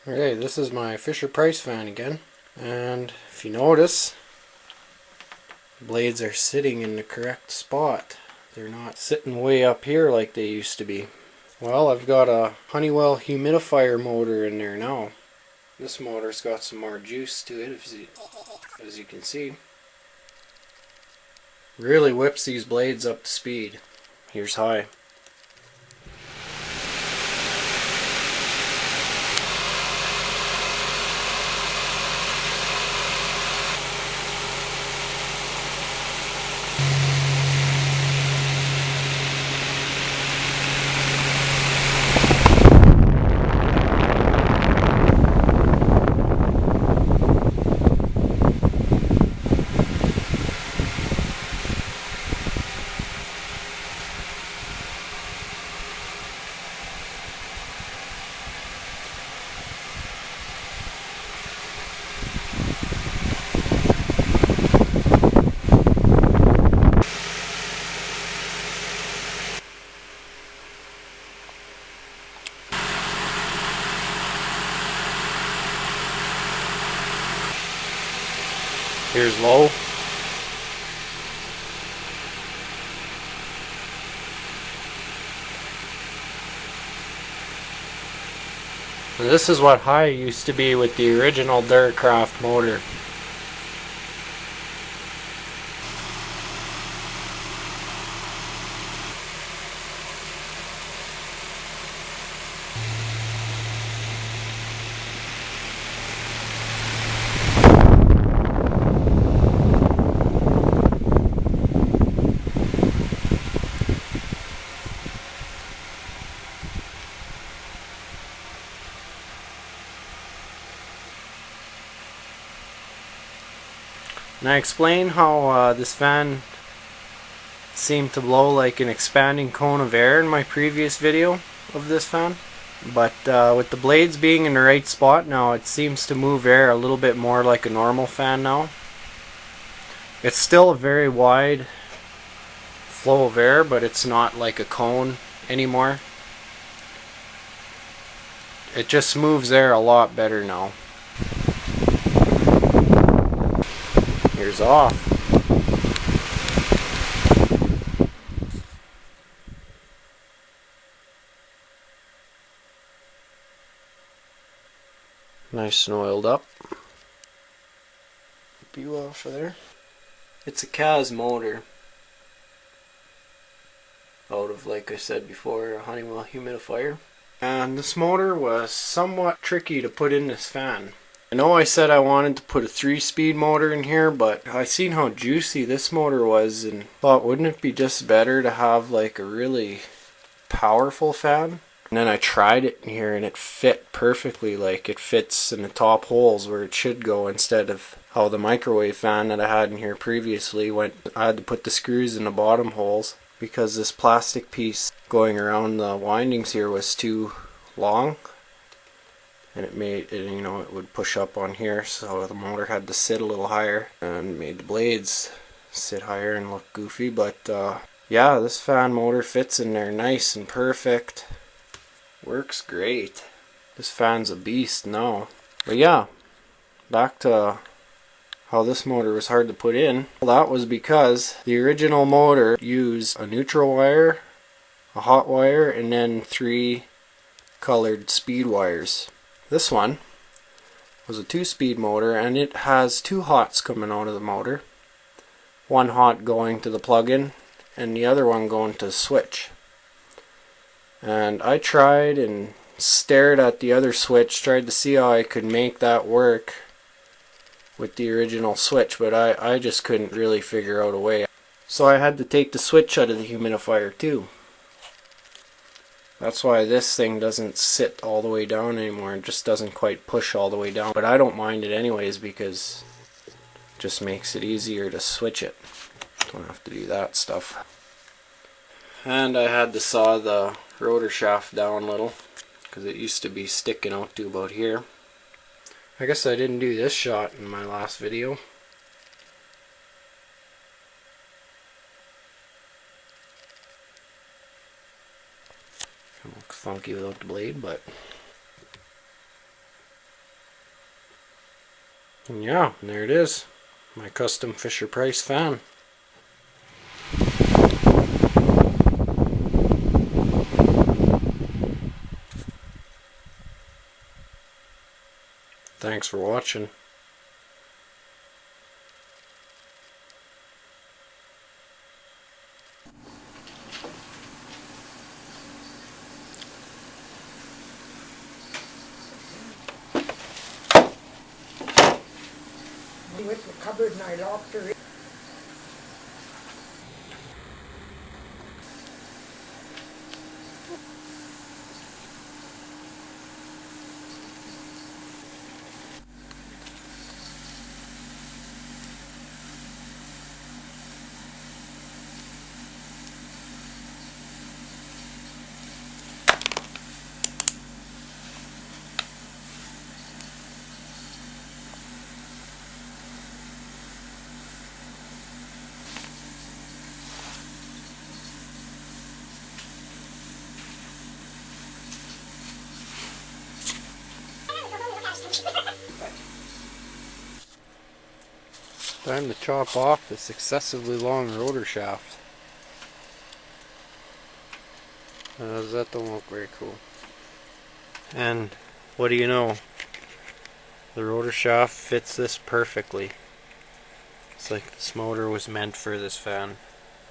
Okay, this is my Fisher Price fan again, and if you notice, the blades are sitting in the correct spot. They're not sitting way up here like they used to be. Well, I've got a Honeywell humidifier motor in there now. This motor's got some more juice to it, as you can see. Really whips these blades up to speed. Here's high. Here's low. And this is what high used to be with the original Duracraft motor. And I explained how this fan seemed to blow like an expanding cone of air in my previous video of this fan. But with the blades being in the right spot now, it seems to move air a little bit more like a normal fan now. It's still a very wide flow of air, but it's not like a cone anymore. It just moves air a lot better now. Here's off. Nice and oiled up. You off of there. It's a CAS motor out of, like I said before, a Honeywell humidifier. And this motor was somewhat tricky to put in this fan. I know I said I wanted to put a 3-speed motor in here, but I seen how juicy this motor was and thought, wouldn't it be just better to have like a really powerful fan? And then I tried it in here and it fit perfectly. Like, it fits in the top holes where it should go, instead of how the microwave fan that I had in here previously went. I had to put the screws in the bottom holes because this plastic piece going around the windings here was too long. And it made it, you know, it would push up on here, so the motor had to sit a little higher and made the blades sit higher and look goofy. But yeah, this fan motor fits in there nice and perfect. Works great. This fan's a beast now. But yeah, back to how this motor was hard to put in. Well, that was because the original motor used a neutral wire, a hot wire, and then 3 colored speed wires. This one was a 2-speed motor, and it has 2 hots coming out of the motor. One hot going to the plug-in and the other one going to the switch. And I tried and stared at the other switch, tried to see how I could make that work with the original switch, but I just couldn't really figure out a way. So I had to take the switch out of the humidifier too. That's why this thing doesn't sit all the way down anymore. It just doesn't quite push all the way down. But I don't mind it anyways because it just makes it easier to switch it. Don't have to do that stuff. And I had to saw the rotor shaft down a little because it used to be sticking out to about here. I guess I didn't do this shot in my last video. It looks funky without the blade, but And yeah, there it is. My custom Fisher-Price fan. Thanks for watching. With the cupboard and I locked her in. Time to chop off this excessively long rotor shaft. That don't look very cool. And what do you know? The rotor shaft fits this perfectly. It's like this motor was meant for this fan.